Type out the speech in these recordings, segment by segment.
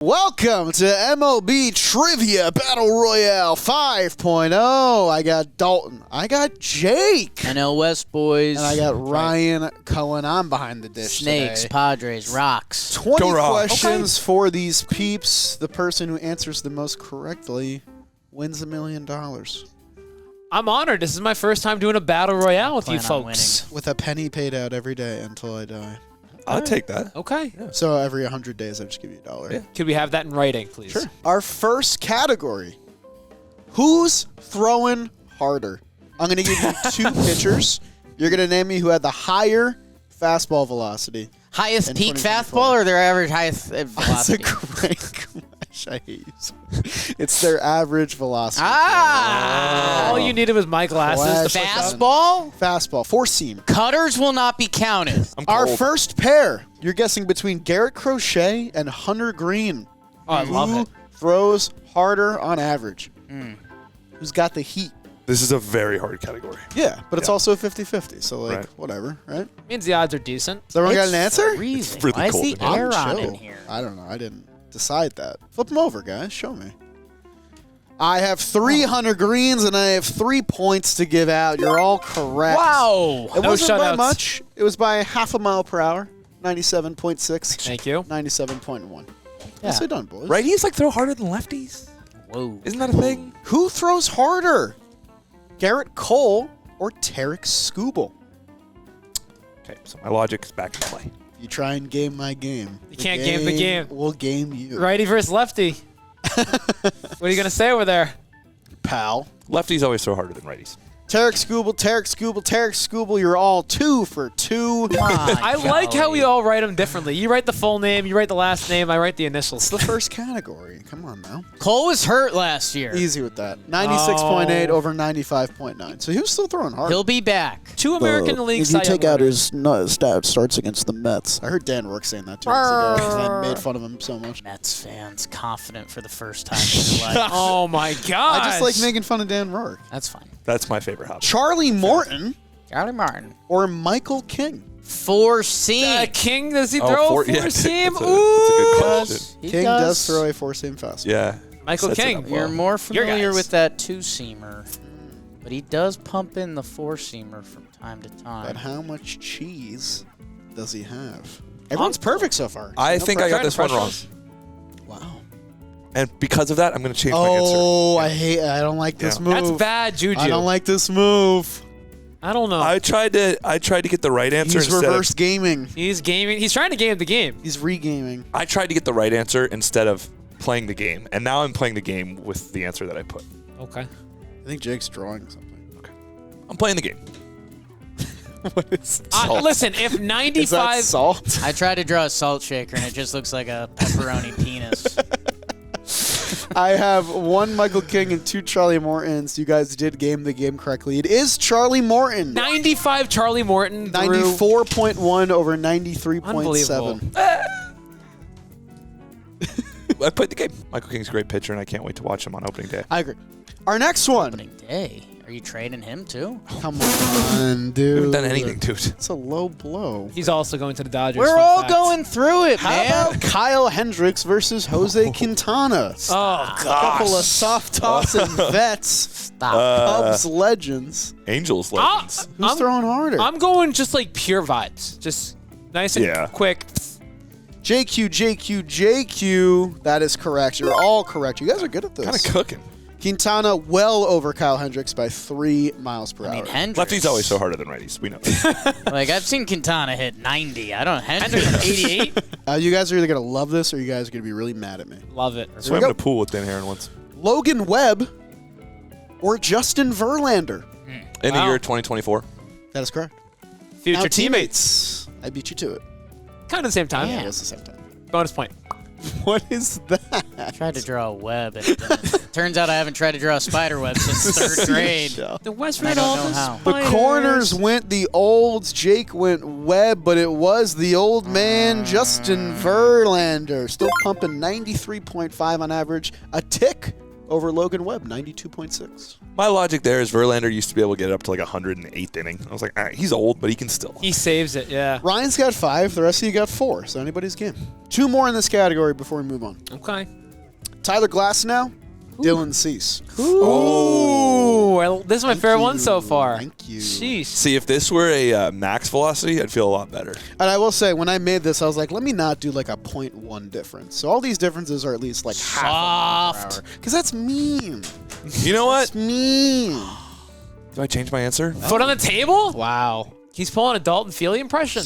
Welcome to MLB Trivia Battle Royale 5.0. I got Dalton. I got Jake. NL West boys. And I got Ryan Cohen. I'm behind the dish Snakes, today. Padres, Rocks. 20 questions for these peeps. The person who answers the most correctly wins $1 million. I'm honored. This is my first time doing a battle royale with you Plan on folks. With a penny paid out every day until I die. I'll take that. Okay. Yeah. So every 100 days, I just give you $1. Yeah. Could we have that in writing, please? Sure. Our first category. Who's throwing harder? I'm going to give you two pitchers. You're going to name me who had the higher fastball velocity. Highest in peak 2024. fastball or their average highest That's a velocity? great question. I hate you so much. It's their average velocity. Ah! All you needed was my glasses. Question. Fastball? Fastball. Four seam. Cutters will not be counted. I'm Our cold. first pair. You're guessing between Garrett Crochet and Hunter Green. Oh, I love Who it. throws harder on average? Who's got the heat? This is a very hard category. Yeah, but it's Yeah. also 50-50, so like Right. whatever, right? Means the odds are decent. Does everyone got an It's answer? freezing. It's really Why is cold the in here. air I'm on in chill. here? I don't know. I didn't decide that. Flip them over, guys. Show me. I have 300 greens and I have 3 points to give out. You're all correct. Wow. It No wasn't by shutouts. much. It was by half a mile per hour. 97.6. Thank you. 97.1. Yeah. Nicely done, boys. Righties like throw harder than lefties. Whoa. Isn't that a thing? Who throws harder? Garrett Cole or Tarek Skubal? Okay, so my logic's back in play. You try and game my game. You can't game the game. We'll game you. Righty versus lefty. What are you going to say over there? Pal. Lefties always throw harder than righties. Tarek Skubal, Tarek Skubal, Tarek Skubal. You're all 2 for 2. I like how we all write them differently. You write the full name, you write the last name, I write the initials. It's the first category. Come on now. Cole was hurt last year. Easy with that. 96.8 Oh. over 95.9. So he was still throwing hard. He'll be back. Two American League If you Cy take Young out winners. his starts against the Mets. I heard Dan Rourke saying that 2 weeks ago because I made fun of him so much. Mets fans confident for the first time in their life. Oh my god. I just like making fun of Dan Rourke. That's fine. That's my favorite hobby. Charlie Morton Charlie Martin. or Michael King? Four seam. King, does he Oh, throw four- a four yeah, seam? that's a good Ooh. question. He King does throw a 4-seam fastball. Yeah. Michael Sets it King. up You're well. more familiar guys. with that two-seamer, but he does pump in the four-seamer from time to But time. how much cheese does he have? Everyone's perfect so far. I No think I got pressure. this one wrong. Wow. And because of that, I'm going to change my answer. Oh, I don't like this Yeah. move. That's bad juju. I don't like this move. I don't know. I tried to get the right answer He's instead reverse gaming. He's gaming. He's trying to game the game. He's regaming. I tried to get the right answer instead of playing the game. And now I'm playing the game with the answer that I put. Okay. I think Jake's drawing something. Okay. I'm playing the game. What is Listen, if Is that 95 salt? I tried to draw a salt shaker, and it just looks like a pepperoni penis. I have 1 Michael King and 2 Charlie Mortons. You guys did game the game correctly. It is Charlie Morton. 95 Charlie Morton threw 94.1 over 93.7. Unbelievable. I played the game. Michael King's a great pitcher, and I can't wait to watch him on opening day. I agree. Our next one. Opening day. Are you trading him too? Come on, dude. I haven't done anything to it. It's a low blow. He's also going to the Dodgers. We're fun all fact. going through it, How man. about Kyle Hendricks versus Jose Quintana? Oh, A couple of soft tossing vets. Stop. Cubs legends. Angels legends. Who's throwing harder? I'm going just like pure vibes. Just nice and Yeah. quick. JQ, JQ, JQ. That is correct. You're all correct. You guys are good at this. Kind of cooking. Quintana well over Kyle Hendricks by 3 miles per I mean, hour. Hendricks. Lefties always so harder than righties. We know that. Like, I've seen Quintana hit 90. I don't. Hendricks. Hendricks 88. You guys are either going to love this or you guys are going to be really mad at me. Love it. Swam in a pool with Dan Heron once. Logan Webb or Justin Verlander? In the Wow. year 2024. That is correct. Future Now, teammates. I beat you to it. Kind of the same time. Yeah, it was the same time. Bonus point. What is that? I tried to draw a web, and it didn't. Turns out I haven't tried to draw a spider web since third grade. The West I Red don't know Office. how. The corners went the olds. Jake went Webb, but it was the old man, Justin Verlander. Still pumping 93.5 on average. A tick over Logan Webb, 92.6. My logic there is Verlander used to be able to get up to like 108th inning. I was like, all right, he's old, but he can still. He saves it, yeah. Ryan's got 5. The rest of you got 4. So anybody's game. 2 more in this category before we move on. Okay. Tyler Glasnow, Dylan Cease. Ooh, this is my Thank favorite one you. so far. Thank you. Sheesh. See, if this were a max velocity, I'd feel a lot better. And I will say, when I made this, I was like, let me not do like a 0.1 difference. So all these differences are at least like half a mile per hour. Because that's mean. You know what? That's mean. Do I change my answer? Foot on the table? Wow. He's pulling a Dalton Feely impression.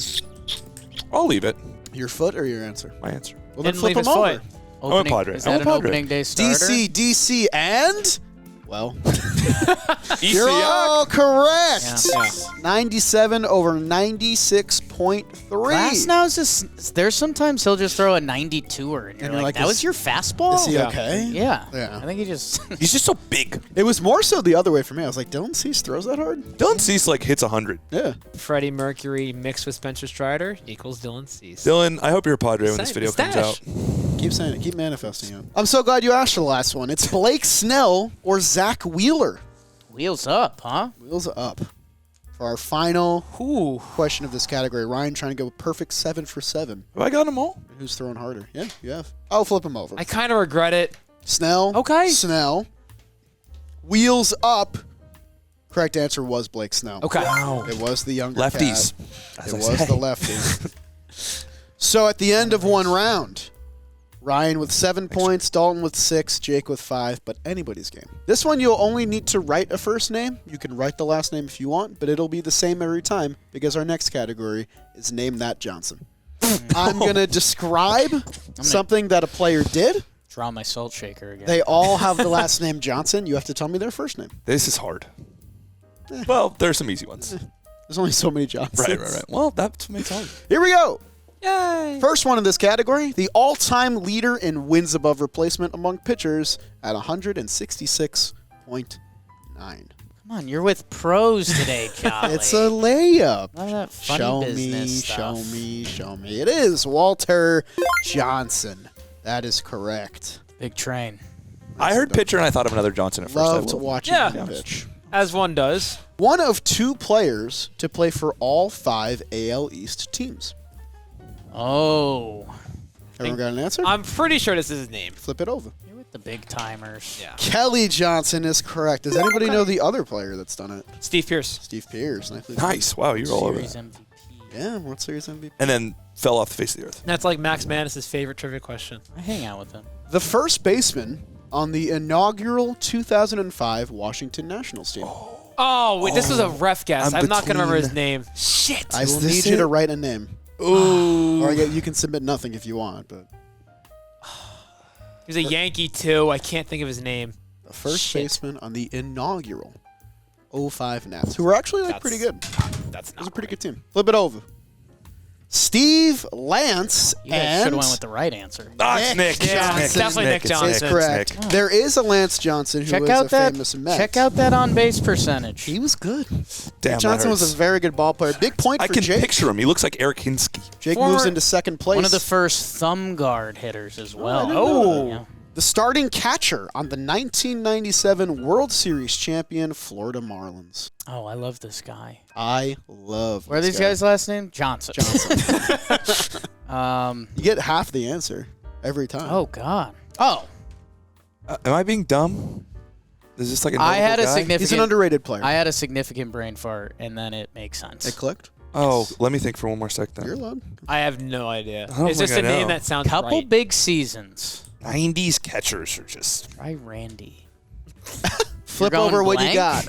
I'll leave it. Your foot or your answer? My answer. Well, then Didn't flip leave his him over. foot. Opening, Padre. Is I'm that a an Padre. opening day starter? DC, and... Well, Isiak. you're all correct. Yeah. 97 over 96.3. Glasnow's just, there's sometimes he'll just throw a 92er, and you're like, that is- was your fastball? Is he Yeah. okay? Yeah. Yeah. I think he just... He's just so big. It was more so the other way for me. I was like, Dylan Cease throws that hard? Dylan Cease like hits 100. Yeah. Freddie Mercury mixed with Spencer Strider equals Dylan Cease. Dylan, I hope you're a Padre when this Same. video comes Stash. out. Keep saying it. Keep manifesting it. I'm so glad you asked for the last one. It's Blake Snell or Zach Wheeler. Wheels up, huh? Wheels up. For our final Ooh. question of this category, Ryan trying to go perfect 7 for 7. Have I got them all? Who's throwing harder? Yeah, you have. I'll flip him over. I kind of regret it. Snell. Okay. Snell. Wheels up. Correct answer was Blake Snell. Okay. It was the younger Lefties. cat. It was the lefty. So at the end of one round, Ryan with 7 points, Dalton with 6, Jake with 5, but anybody's game. This one you'll only need to write a first name. You can write the last name if you want, but it'll be the same every time because our next category is Name That Johnson. I'm going to describe something that a player did. Draw my salt shaker again. They all have the last name Johnson. You have to tell me their first name. This is hard. Well, there's some easy ones. There's only so many Johnsons. Right. Well, that's what makes it hard. Here we go. Yay. First one in this category, the all-time leader in wins above replacement among pitchers at 166.9. Come on, you're with pros today, Jolly. It's a layup. None of that funny Show me, business show stuff. me, show me. It is Walter Johnson. That is correct. Big train. I heard pitcher and I thought of another Johnson at first. Loved watching Yeah. him pitch. As one does. One of 2 players to play for all 5 AL East teams. Oh. Everyone got an answer? I'm pretty sure this is his name. Flip it over. You're with the big timers. Yeah. Kelly Johnson is correct. Does anybody know the other player that's done it? Steve Pierce. Steve Pierce. Nice. Wow, you're all over Series that. MVP. Yeah, World Series MVP. And then fell off the face of the earth. That's like Max Manus' favorite trivia question. I hang out with him. The first baseman on the inaugural 2005 Washington Nationals team. Oh, wait, this was a ref guess. I'm I'm not going to remember his between- name. Shit. I Is will this need you to it? write a name. Ooh. Or you can submit nothing if you want, but He was a Yankee, too. I can't think of his name. the first Shit. baseman on the inaugural 05 Nats, who were actually like pretty good. That's It was not a pretty good team. Flip it over. Steve Lance You guys should and have went with the right answer. Ah, it's Nick. Yeah, It's it's definitely Nick It's Johnson. is Nick. correct. It's Nick. There is a Lance Johnson who Check was out a that. famous Met. Check out that on base percentage. He was good. Damn, Johnson that was hurts. a very good ball player. Big point I for can Jake. picture him. He looks like Eric Hinsky. Jake Former- moves into second place. One of the first thumb guard hitters as well. didn't know that. Yeah. The starting catcher on the 1997 World Series champion Florida Marlins. Oh, I love this guy. I love What are this these guy. guys' last name? Johnson. Johnson. Um. You get half the answer every time. Oh God. Oh, Am I being dumb? Is this like a I had a notable guy? significant. He's an underrated player. I had a significant brain fart, and then it makes sense. It clicked. Oh, let me think for one more sec then. You're allowed. I have no idea. don't It's just a think I name know. that sounds Couple right. big seasons. 90s catchers are just... Try Randy. Flip going over what you blank? got.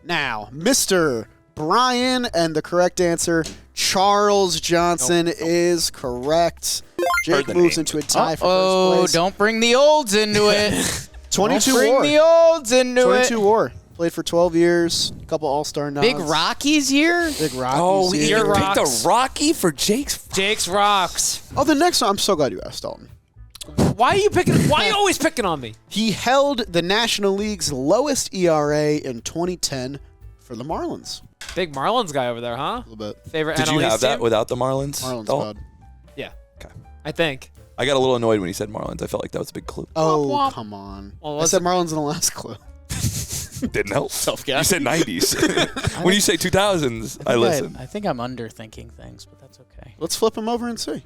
Now, Mr. Brian, and the correct answer, Charles Johnson, is correct. Jake Heard the moves name. into a tie for Oh, first place. don't bring the olds into it. 22 don't bring war. the olds into 22 it. war. Played for 12 years. A couple All-Star nods. Big Rockies year. Big Rockies. Oh, here. Your you picked rocks. a Rocky for Jake's... Jake's rocks. Oh, the next one. I'm so glad you asked, Dalton. Why are you picking? Why are you always picking on me? He held the National League's lowest ERA in 2010 for the Marlins. Big Marlins guy over there, huh? A little bit. Favorite Did NL you East have that team? without the Marlins? Marlins Dalton? pod. Yeah. Okay. I think. I got a little annoyed when he said Marlins. I felt like that was a big clue. Oh, Womp womp. come on. Well, I said Marlins in the last clue. Didn't help. Self-gas. You said 90s. When you say 2000s, I listen. I think I'm underthinking things, but that's okay. Let's flip them over and see.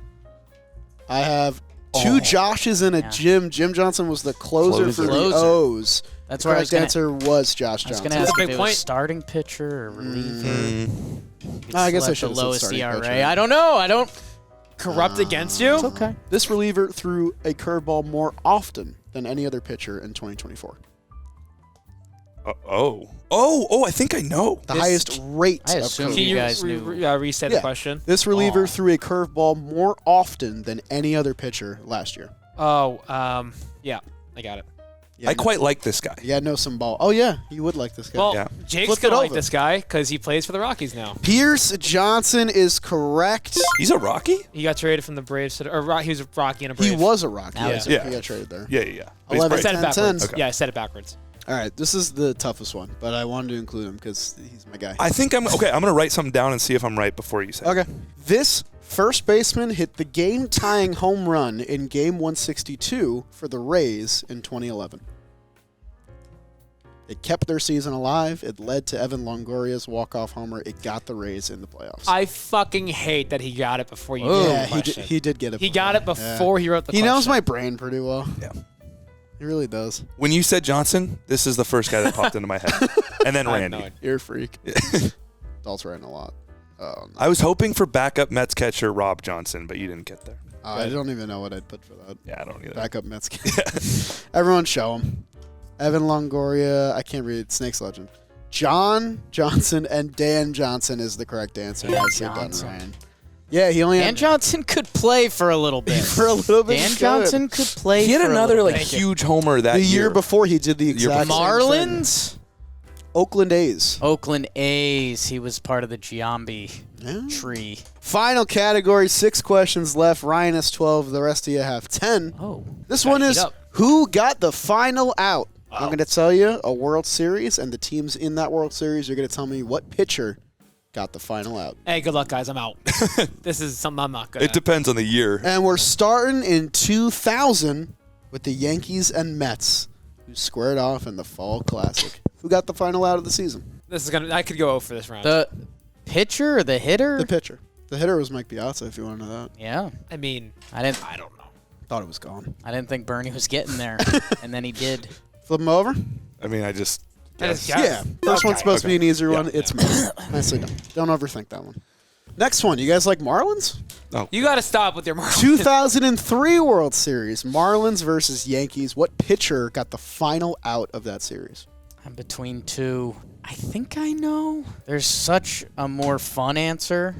I have two Joshes and a Yeah. Jim. Jim Johnson was the closer for the Closer. O's. That's The where I was correct gonna, answer was Josh I was Johnson. going to ask a if big it was point. starting pitcher or reliever. I guess I Select should the have said lowest starting ERA. pitcher. I don't know. I don't. Corrupt against you? It's okay. This reliever threw a curveball more often than any other pitcher in 2024. I think I know. The highest rate I of assume curveball. Can you guys knew. reset Yeah. the question? This reliever threw a curveball more often than any other pitcher last year. Oh, yeah, I got it. Yeah, I quite like this guy. Yeah, know some ball. Oh, yeah, you would like this guy. Well, Yeah. Jake's Flip it gonna like over. this guy because he plays for the Rockies now. Pierce Johnson is correct. He's a Rocky? He got traded from the Braves, he was a Rocky and a Brave. He was a Rocky. Now Yeah. he's So a- he got traded there. Yeah. But he's 11, I said it 10, backwards. 10. Yeah, I said it backwards. All right, this is the toughest one, but I wanted to include him because he's my guy. I think I'm okay. I'm gonna write something down and see if I'm right before you say. Okay. This first baseman hit the game-tying home run in Game 162 for the Rays in 2011. It kept their season alive. It led to Evan Longoria's walk-off homer. It got the Rays in the playoffs. I fucking hate that he got it before you. Oh, did yeah, the question. he did get it. He got it before he wrote the He question. knows my brain pretty well. Yeah. He really does. When you said Johnson, this is the first guy that popped into my head, and then I have Randy. no idea. You're a freak. Dalt's writing a lot. No. I was hoping for backup Mets catcher Rob Johnson, but you didn't get there. I don't even know what I'd put for that. Yeah, I don't either. Backup Mets. Everyone show him. Evan Longoria. I can't read. Snake's Legend. John Johnson and Dan Johnson is the correct answer. Dan Nicely done, Johnson. Ryan. Yeah, he only Dan had Johnson could play for a little bit. for a little bit. Dan he could. Johnson could play He had for another a little like bit. huge homer that The year before he did the exact same thing. Marlins? Oakland A's. Oakland A's. He was part of the Giambi Yeah. tree. Final category. 6 questions left. Ryan has 12. The rest of you have 10. Oh. This Gotta one heat is up. who got the final out. I'm going to tell you a World Series, and the teams in that World Series are going to tell me what pitcher got the final out. Hey, good luck, guys. I'm out. This is something I'm not good It at. depends on the year. And we're starting in 2000 with the Yankees and Mets, who squared off in the Fall Classic. Who got the final out of the season? This is gonna. I could go 0 for this round. The pitcher or the hitter? The pitcher. The hitter was Mike Piazza, if you want to know that. Yeah. I mean, I didn't I don't know. Thought it was gone. think Bernie was getting there. And then he did. Flip him over? I mean, I just. I just guess. guessed. Yeah. First one's supposed to be an easier Yeah. one. It's me. Nicely done. Don't overthink that one. Next one. You guys like Marlins? You got to stop with your Marlins. 2003 World Series. Marlins versus Yankees. What pitcher got the final out of that series? I'm between two. I think I know. There's such a more fun answer,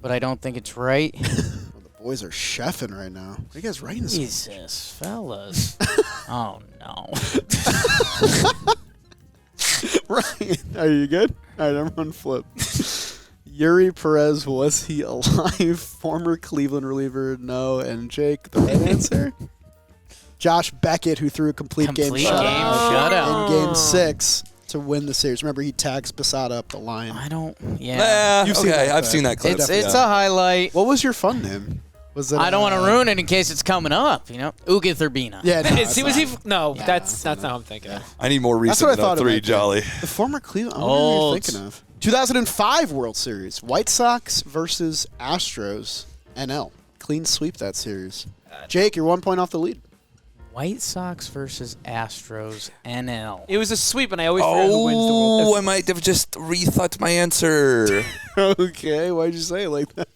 but I don't think it's right. Well, the boys are chefing right now. What are you guys writing? So much? Jesus, fellas. Oh, no. Ryan, are you good? All right, everyone flip. Yuri Perez, was he alive? Former Cleveland reliever, no. And Jake, the right answer? Josh Beckett, who threw a complete game Complete shutout game shutout. in Game 6 to win the series. Remember, he tags Posada up the line. I don't. Yeah. You've seen that I've clip. seen that clip. It's yeah. a highlight. What was your fun name? Was it? I don't want to ruin it in case it's coming up, you know? Uga Thurbina. Yeah, no, Is he, was he? No, Yeah, that's not what I'm thinking. of. I need more That's recent what I than thought it 3, might be. Jolly. The former Cleveland. What are you Old. thinking of? 2005 World Series. White Sox versus Astros. NL. Clean sweep that series. Jake, you're 1 point off the lead. White Sox versus Astros NL. It was a sweep, and I always forget who wins the World. Oh, I might have just rethought my answer. Okay, why'd you say it like that?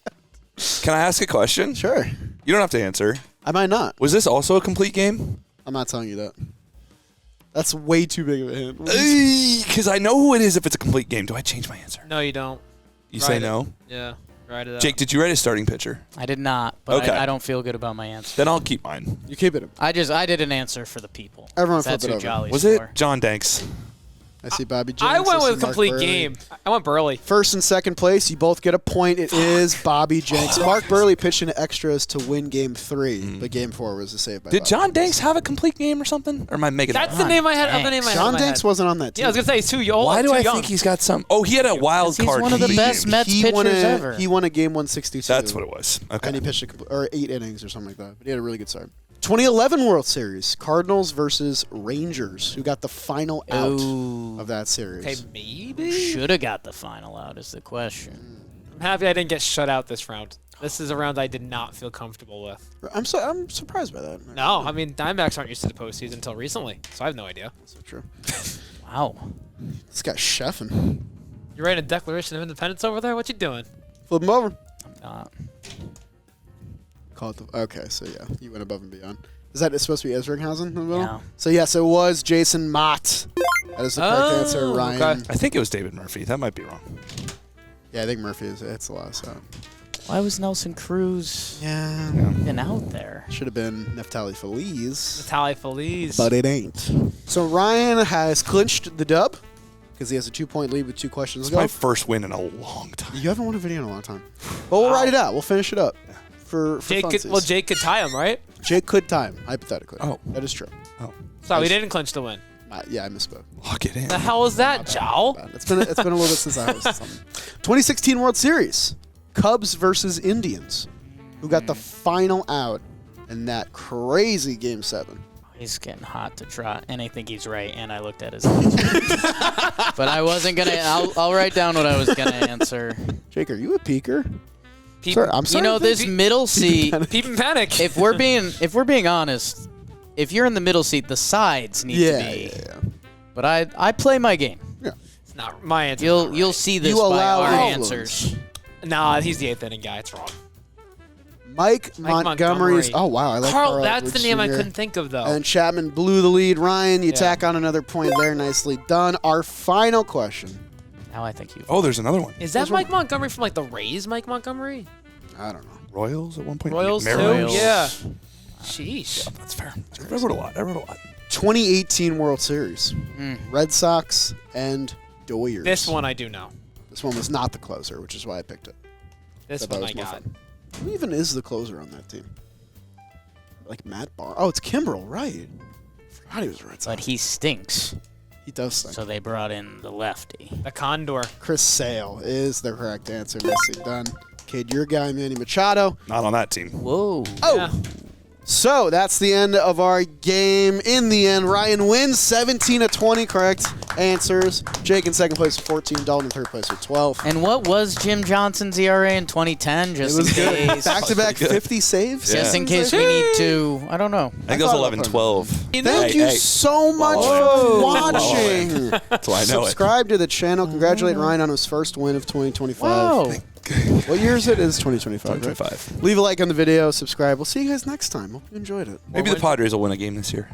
Can I ask a question? Sure. You don't have to answer. I might not. Was this also a complete game? I'm not telling you that. That's way too big of a hint. Because I know who it is if it's a complete game. Do I change my answer? No, you don't. You Write say it. no? Yeah, write it out. Jake, did you write a starting pitcher? I did not, but Okay. I don't feel good about my answer. Then I'll keep mine. You keep it. I did an answer for the people. Everyone That's flip it who over. Jolly's Was for. it John Danks? I see Bobby Jenks. I went see with Mark complete Burley. game. I went Burley. First and second place, you both get a point. It is Bobby Jenks. Mark Burley pitched into extras to win Game 3, but Game 4 was a save by Did Bobby John Jenks. Danks have a complete game or something? Or am I making that That's up? the name I had. Danks. The name I had. John in my Danks head. wasn't on that team. Yeah, I was gonna say he's too old. Why do too I young. think he's got some? Oh, he had a wild He's card. one of the game. best Mets he won pitchers a, ever. He won a Game 162. That's what it was. Okay. And he pitched or 8 innings or something like that. But he had a really good start. 2011 World Series, Cardinals versus Rangers, who got the final out Ooh. of that series. Okay, maybe. Should have got the final out is the question. I'm happy I didn't get shut out this round. This is a round I did not feel comfortable with. I'm surprised by that. No, I mean Diamondbacks aren't used to the postseason until recently, so I have no idea. So true. Wow. This guy's chefing. You writing a Declaration of Independence over there? What you doing? Flip him over. I'm not. Call it the. Okay, so yeah, you went above and beyond. Is that supposed to be Isringhausen in the middle? Yeah. So yes, it was Jason Mott. That is the correct answer, Ryan. okay. I think it was David Murphy. That might be wrong. Yeah, I think Murphy is. It's the last out. Why was Nelson Cruz Yeah. been out there? Should have been Neftali Feliz. Natalie Feliz. But it ain't. So Ryan has clinched the dub because he has a 2-point lead with 2 questions It's to go. my first win in a long time. You haven't won a video in a long time. But we'll write it out. We'll finish it up. For Jake funsies. could, well, Jake could tie him, right? Jake could time, hypothetically. Oh. That is true. So he didn't clinch the win. Yeah, I misspoke. Lock it in. The hell is that, Jowl? It's been a little bit since I was something. 2016 World Series, Cubs versus Indians, who got the final out in that crazy Game 7. He's getting hot to trot, and I think he's right. And I looked at his answer, but I wasn't gonna. I'll write down what I was gonna answer. Jake, are you a peeker? Peep, Sorry, I'm sorry. You know, this middle seat. peep and panic. If we're being honest, if you're in the middle seat, the sides need to be. Yeah. But I play my game. It's not my answer. You'll see this You by allow our influence. answers. Nah, he's the 8th inning guy. It's wrong. Mike Montgomery's. Montgomery. Oh, wow. I like Carl, that's Edwards the name I Jr. couldn't think of, though. And Chapman blew the lead. Ryan, you Yeah. tack on another point there. Nicely done. Our final question. Now I think you. Oh, there's another one. Is that Mike Montgomery from, like, the Rays Mike Montgomery? I don't know. Royals at one point. Royals, too? Mariners. Yeah. Sheesh. That's fair. I wrote a lot. 2018 World Series. Mm. Red Sox and Doyers. This one I do know. This one was not the closer, which is why I picked it. This I thought one it I was more got. fun. Who even is the closer on that team? Like Matt Barr. Oh, it's Kimbrel, right. Forgot he was a Red Sox. But he stinks, He does stink. so they brought in the lefty. The Condor. Chris Sale is the correct answer. Nicely done. Cade, your guy, Manny Machado. Not on that team. Whoa. Oh! Yeah. So that's the end of our game. In the end, Ryan wins 17 of 20 correct answers. Jake in second place with 14. Dalton in third place with 12. And what was Jim Johnson's ERA in 2010? Just It was in good. case. Back-to-back 50 saves. Just in case we need to. I don't know. I think it was thought 11-12. Thank you so much for watching. That's why I know Subscribe to the channel. Congratulate Ryan on his first win of 2025. Wow. What year is it? It's 2025, right? 25. Leave a like on the video. Subscribe. We'll see you guys next time. Hope you enjoyed it. Maybe the Padres will win a game this year.